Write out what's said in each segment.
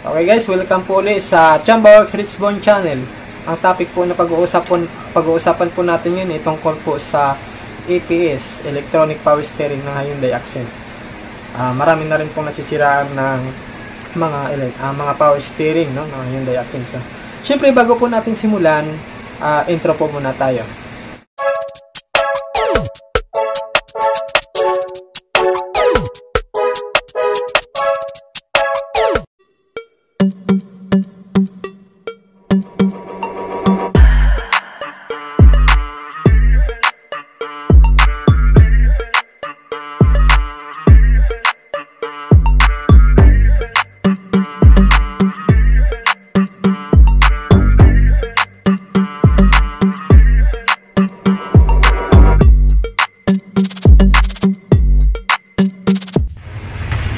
Okay guys, welcome po ulit sa Chamberworks Richbone Channel. Ang topic po na pag-uusapan po natin yun ay tungkol po sa EPS, Electronic Power Steering ng Hyundai Accent. Marami na rin pong nasisiraan ng mga power steering, no, ng Hyundai Accent. So, syempre bago po natin simulan, intro po muna tayo.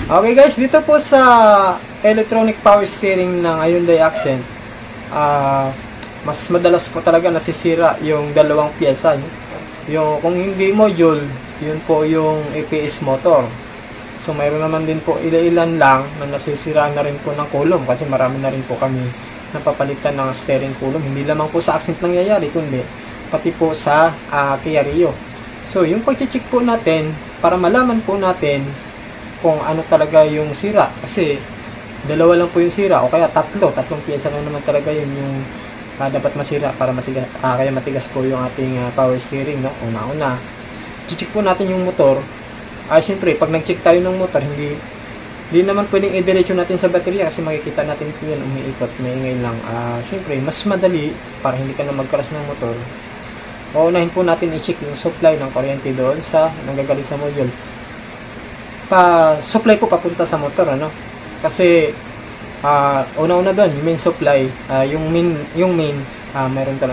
Okay guys, dito po sa electronic power steering ng Hyundai Accent, mas madalas po talaga nasisira yung dalawang pyesa. Yung kung hindi module, yun po yung EPS motor. So mayroon naman din po ilan lang na nasisira na rin po ng kulom, kasi marami na rin po kami napapalitan ng steering kulom. Hindi lamang po sa Accent nangyayari, kundi pati po sa Kia Rio. So yung pag-check po natin para malaman po natin kung ano talaga yung sira, kasi dalawa lang po yung sira o kaya tatlong pyesa lang naman talaga yun yung dapat masira para matigas, kaya matigas po yung ating power steering, no? Una-una check po natin yung motor. Syempre pag nag-check tayo ng motor, hindi naman pwedeng i-diretso natin sa baterya, kasi makikita natin po yan umiikot, maingay lang. Syempre mas madali para hindi ka na mag-crash ng motor. Unahin po natin i-check yung supply ng kuryente doon sa nanggagaling sa module. Supply po papunta sa motor, ano? Kasi una-una doon yung main supply, yung main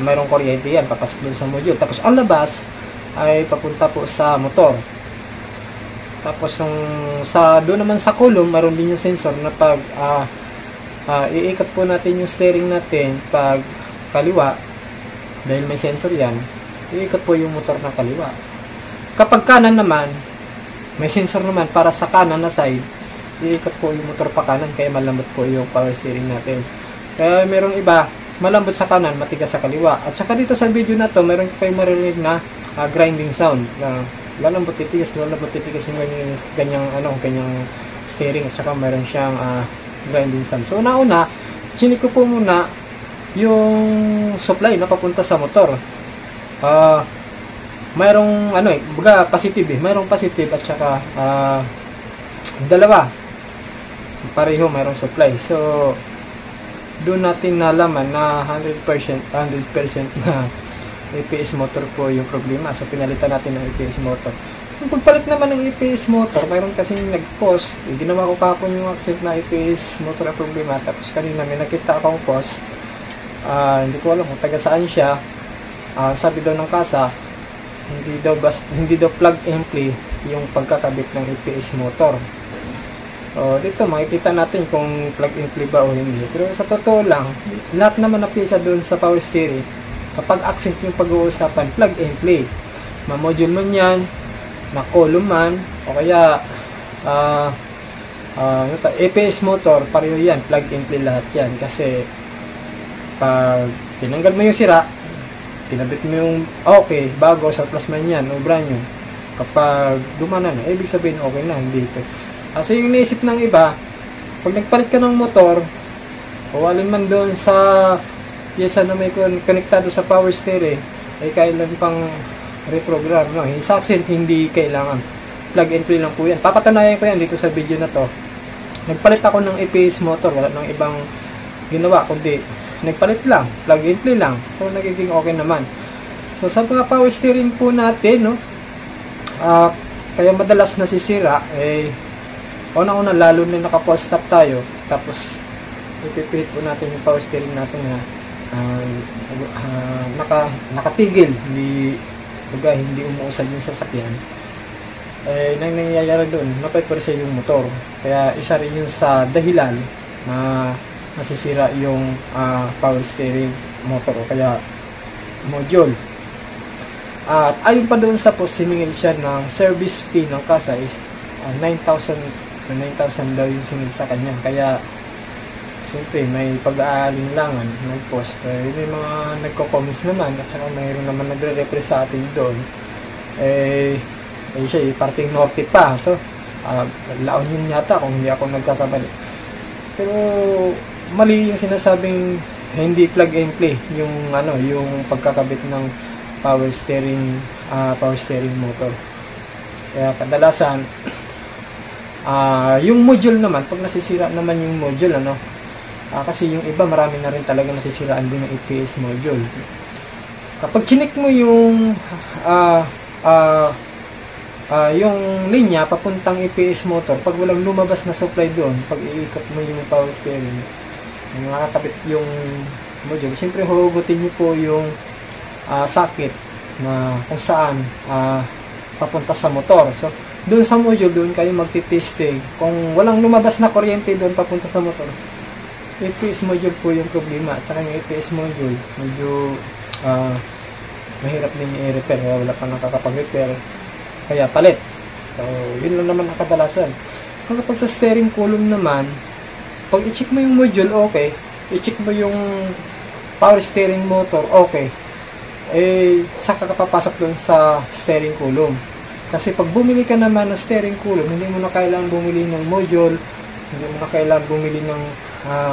mayroong kuryente yan papasok doon sa module. Tapos ang labas ay papunta po sa motor. Tapos doon naman sa column, mayroon din yung sensor na pag iikot po natin yung steering natin pag kaliwa, dahil may sensor yan, iikot po yung motor na kaliwa. Kapag kanan naman, may sensor naman para sa kanan na side, iikot po yung motor pa kanan, kaya malambot po yung power steering natin. Kaya merong iba, malambot sa kanan, matigas sa kaliwa. At saka dito sa video na to, meron kayo maririnig na grinding sound. Lalambot titigas yung ganyang steering. At saka meron siyang grinding sound. So una-una, chinik ko po muna yung supply na papunta sa motor. Mayroong baga positive mayroong positive at saka dalawa pareho mayroong supply. So doon natin nalaman na 100% na EPS motor po yung problema. So pinalitan natin ng EPS motor. Yung pagpalit naman ng EPS motor, mayroon kasing nag-post, ginawa ko kapon yung Accent na EPS motor ang problema. Tapos kanina may nakita akong post, hindi ko alam kung taga saan siya. Sabi daw ng kasa, hindi daw plug and play yung pagkakabit ng EPS motor. Dito makikita natin kung plug and play ba o hindi. Pero sa totoo lang, lahat naman na pyesa doon sa power steering, kapag Accent yung pag-uusapan, plug and play. Ma-module man yan, na-column man, o kaya EPS motor, pareho yan, plug and play lahat yan. Kasi pag tinanggal mo yung sira, tinabit mo yung bago, surplus man yan o brand new, kapag dumana na, ibig sabihin okay na, hindi ito. Kasi yung naisip ng iba, pag nagpalit ka ng motor o alin man doon sa pyesa na may konektado sa power steering, ay kailan pang reprogram, no? Sa Accent hindi kailangan, plug and play lang po yan. Papatunayan ko yan dito sa video na to. Nagpalit ako ng EPS motor, wala nang ibang ginawa kundi nagpalit lang, plug and play lang. So nagiging okay naman. So sa mga power steering po natin, no, kaya madalas nasisira, una-una lalo na naka-full stop tayo, tapos ipipilit po natin yung power steering natin na nakatigil, hindi umuusad yung sasakyan. Nang nangyayari doon, napipwersa yung motor. Kaya isa rin yun sa dahilan na nasisira yung power steering motor o kaya module. At ayon pa doon sa post, siningil siya ng service fee ng kasa is 9,000 daw yung singil sa kanya. Kaya siyempre may pag-aalinlangan ng post. May mga nagko-comments naman at saka mayroon naman nagre-reply sa atin doon. Siya parting norte pa. So, Laon yun yata kung hindi ako nagkakamali. Pero mali yung sinasabing hindi plug and play yung yung pagkakabit ng power steering motor. Kaya kadalasan yung module naman, pag nasisira naman yung module, kasi yung iba marami na rin talaga nasisiraan din ng EPS module. Kapag chinik mo yung yung linya papuntang EPS motor, pag walang lumabas na supply doon, pag iikot mo yung power steering, nakakabit yung module, siyempre hugutin nyo po yung socket na kung saan papunta sa motor. So, doon sa module, doon kayo magtitesting. Kung walang lumabas na kuryente doon papunta sa motor, EPS module po yung problema. At saka yung EPS module, medyo mahirap din i-repair. Wala pa nakakapag-repair. Kaya palit. So, yun lang naman ang kadalasan. Kapag sa steering column naman, pag i-check mo yung module, okay. I-check mo yung power steering motor, okay. Saka ka papasok doon sa steering column. Kasi pag bumili ka naman ng steering column, hindi mo na kailangan bumili ng module, hindi mo na kailangan bumili ng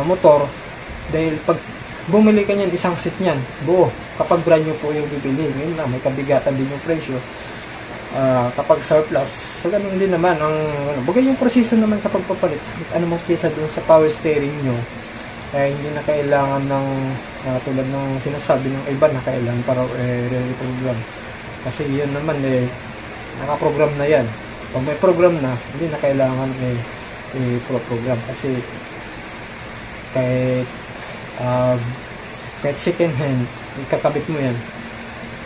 motor. Dahil pag bumili ka niyan, isang set niyan, buo. Kapag brand new po yung bibili, yun lang, may kabigatan din yung presyo. Kapag surplus, so ganun din naman ang bagay yung proseso naman sa pagpapalit anumang pyesa doon sa power steering nyo, hindi na kailangan ng tulad ng sinasabi ng iba na kailangan para re-program, kasi yun naman nakaprogram na yan. Pag may program na, hindi na kailangan i-program, kasi kahit second hand ikakabit mo yan,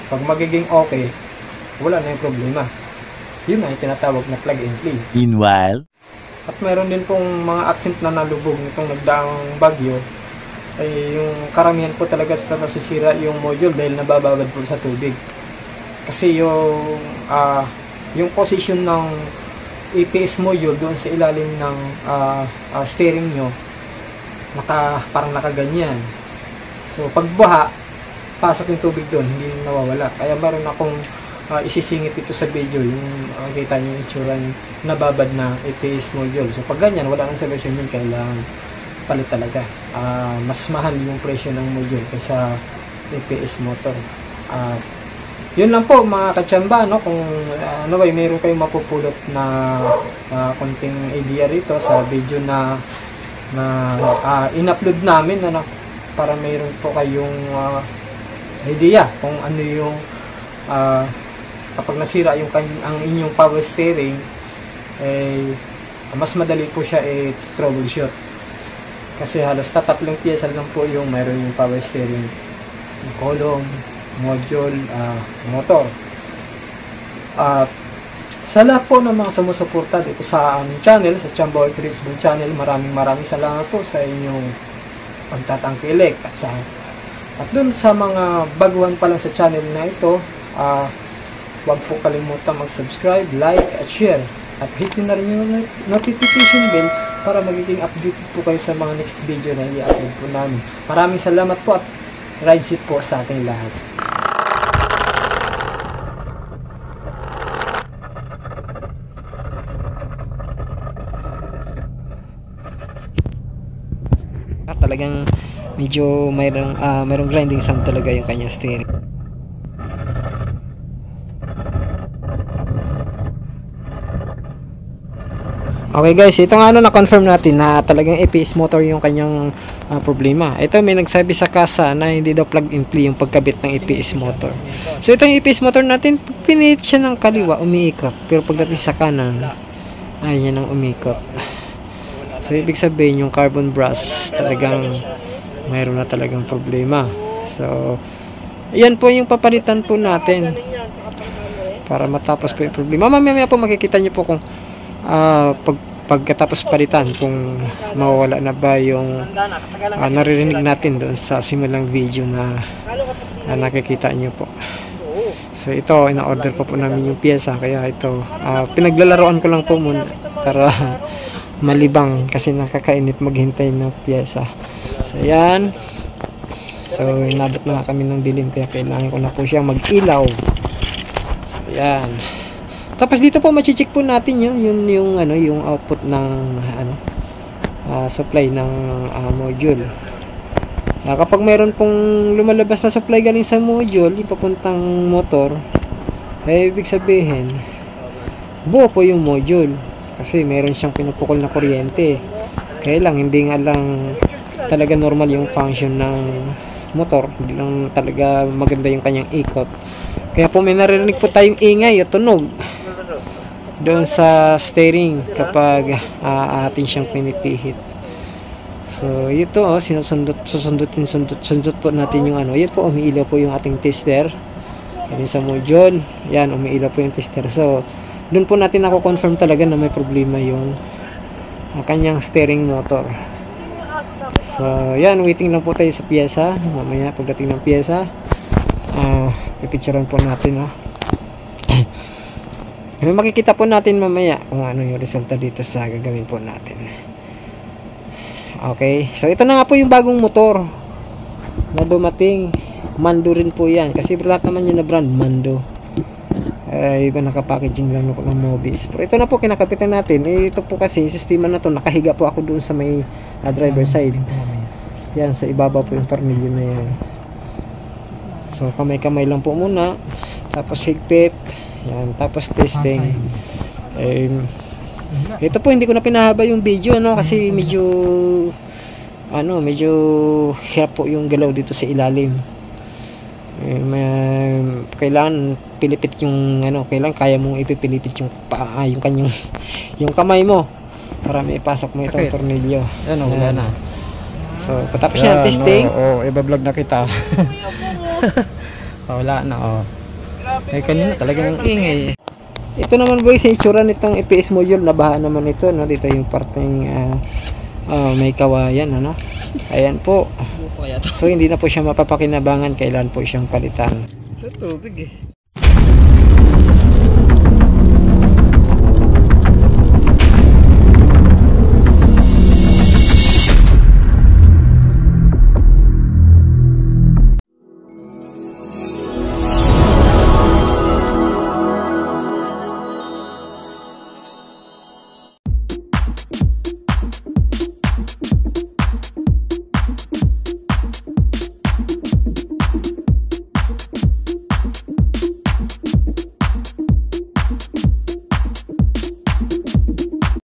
pag magiging okay, wala na yung problema. Yun na yung tinatawag na plug and play. Meanwhile, at mayroon din pong mga accent na nalubog nitong nagdaang bagyo, ay yung karamihan po talaga sa nasisira yung module dahil nabababad po sa tubig. Kasi yung position ng EPS module doon sa ilalim ng steering nyo, parang nakaganyan. So pag baha, pasok yung tubig doon, hindi nawawala. Kaya meron akong isisingit ito sa video, yung kita nyo yung itsura yung nababad na EPS module. So pag ganyan, wala nang solusyon yun, kailangan palit talaga. Mas mahal yung presyo ng module kaysa EPS motor. Yun lang po mga katsamba, kung mayroon kayong mapupulot na konting idea rito sa video na in-upload namin, para mayroon po kayong idea kung ano yung kapag nasira ang inyong power steering, mas madali po siya troubleshoot. Kasi halos tatlong pyesa lang po yung mayroon yung power steering, column, module, motor. Sa lahat po ng mga sumusuporta dito sa aming channel, sa Chamboy Crisbon channel, maraming salamat po sa inyong pagtatangkilik. At dun sa mga baguhan pa lang sa channel na ito, huwag po kalimutan mag-subscribe, like, at share. At hit nyo na rin yung notification bell para magiging updated po kayo sa mga next video na i-upload po namin. Maraming salamat po at ride safe po sa ating lahat. Talagang medyo mayroong grinding sound talaga yung kanyang steering. Okay guys, ito nga na-confirm natin na talagang EPS motor yung kanyang problema. Ito may nagsabi sa kasa na hindi daw plug and play yung pagkabit ng EPS motor. So ito yung EPS motor natin, pinihit siya ng kaliwa, umiikot. Pero pagdating sa kanan, ayun yan ang umikot. So ibig sabihin yung carbon brush talagang mayroon na talagang problema. So yan po yung papalitan po natin para matapos po yung problema. Mamaya po makikita nyo po kung pagkatapos palitan kung mawawala na ba yung naririnig natin doon sa simulang video na nakikita nyo po. So ito, ina-order po namin yung pyesa, kaya ito pinaglalaroan ko lang po muna para malibang kasi nakakainit maghintay ng pyesa. So yan. So inabot na nga kami ng dilim kaya kailangan ko na po siyang mag-ilaw. So yan. Tapos dito po machi-check po natin yung output ng supply ng module. Kapag mayroon pong lumalabas na supply galing sa module, yung papuntang motor, ibig sabihin buo po yung module kasi mayroon siyang pinupukol na kuryente. Kaya lang hindi nga lang talaga normal yung function ng motor, hindi lang talaga maganda yung kanyang ikot. Kaya po may naririnig po tayong ingay o tunog doon sa steering kapag atin siyang pinipihit. So ito sundot po natin yung yan po, umiilaw po yung ating tester yan sa module. Yan, umiilaw po yung tester. So doon po natin confirm talaga na may problema yung kanyang steering motor. So yan, waiting lang po tayo sa pyesa. Mamaya pagdating ng pyesa, pipicturean po natin may makikita po natin mamaya kung ano yung resulta dito sa gagawin po natin. Okay, so ito na nga po yung bagong motor na dumating. Mando rin po yan kasi lahat naman yun na brand Mando. Iba nakapackaging lang ng Mobis. Pero ito na po kinakapitan natin. Ito po kasi yung sistema na to, nakahiga po ako dun sa may driver side. Yan, sa ibaba po yung tornilyo na yan. So kamay-kamay lang po muna, tapos higpit. Yan, tapos testing. Ito po hindi ko na pinahaba yung video kasi medyo hirap po yung galaw dito sa ilalim. Kailangan pilipit yung kailangan kaya mong ipipilipit yung paa, yung kanyang yung kamay mo para may ipasok mo itong tornilyo. Yan, wala na. So patapos yan testing. Iba-vlog na kita. Wala na. Kanina talagang ingay. Ito naman boys, yung itsura nitong EPS module, nabaha naman ito, dito yung parteng may kawayan, ayan po. So hindi na po siya mapapakinabangan, kailan po siyang palitan. Tubig